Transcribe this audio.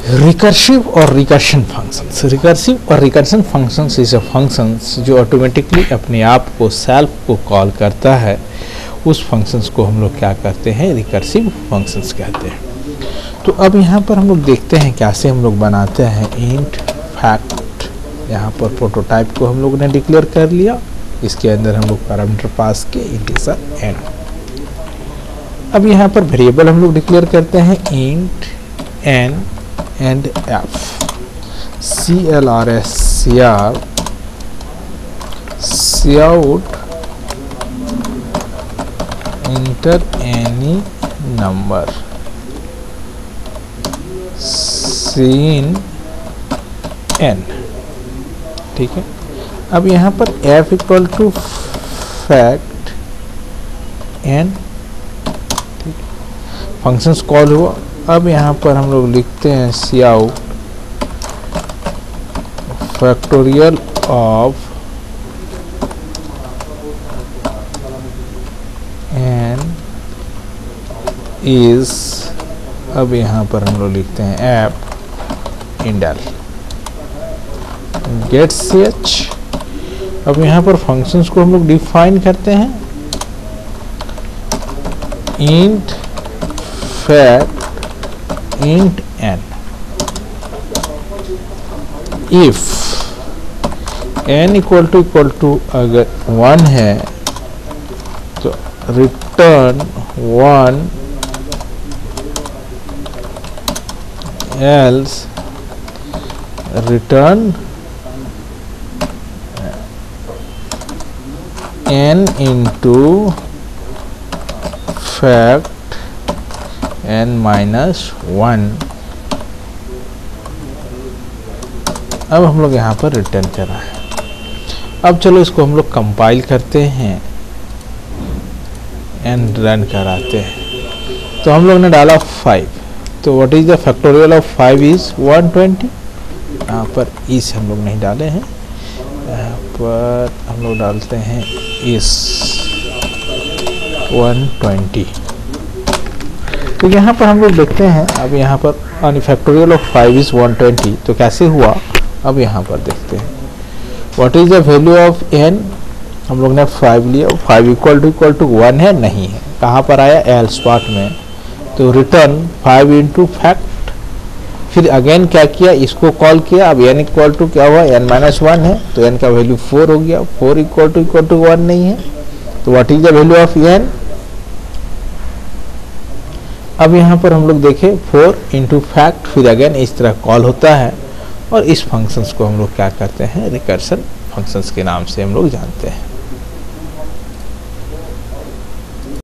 Recursive और recursion functions. Recursive और recursion functions is a functions जो ऑटोमेटिकली अपने आप को सेल्फ को कॉल करता है, उस फंक्शंस को हम लोग क्या करते हैं, रिकर्सिव फंक्शंस कहते हैं। तो अब यहाँ पर हम लोग देखते हैं कैसे हम लोग बनाते हैं इंट फैक्ट। यहाँ पर प्रोटोटाइप को हम लोग ने डिक्लेयर कर लिया, इसके अंदर हम लोग पैरामीटर पास के इंटीजर n। अब यहाँ पर वेरिएबल हम लोग डिक्लेयर करते हैं int n and f, CLRS cout enter any number sin n। ठीक है, अब यहाँ पर f equal to fact n, functions call हुआ। अब यहाँ पर हम लोग लिखते हैं cout factorial of n is, अब यहाँ पर हम लोग लिखते हैं ऐप इंडल गेट ch। अब यहाँ पर फंक्शंस को हम लोग डिफाइन करते हैं int fact int n। If n equal to अगर 1 है तो return 1, else return n into fact n minus 1। अब हम लोग यहाँ पर रिटर्न कर रहा है। अब चलो इसको हम लोग कंपाइल करते हैं एंड रन कराते हैं। तो हम लोग ने डाला 5, तो what is the factorial of 5 is 120। यहाँ पर इस हम लोग नहीं डाले हैं, यहाँ पर हम लोग डालते हैं इस 120। तो यहाँ पर हम लोग देखते हैं, अब यहाँ पर फैक्टोरियल ऑफ 5 इज 120, तो कैसे हुआ अब यहाँ पर देखते हैं। What is the value of n, हम लोग ने 5 लिया, 5 इक्वल टू 1 है, नहीं है, कहाँ पर आया, एल्स पार्ट में। तो रिटर्न 5 इंटू फैक्ट, फिर अगेन क्या किया, इसको कॉल किया। अब n इक्वल टू क्या हुआ, n माइनस 1 है, तो n का वैल्यू 4 हो गया। 4 इक्वल टू 1 नहीं है, तो what is the value of n। अब यहाँ पर हम लोग देखें 4 इंटू फैक्ट, फिर अगेन इस तरह कॉल होता है, और इस फंक्शंस को हम लोग क्या करते हैं, रिकर्सन फंक्शंस के नाम से हम लोग जानते हैं।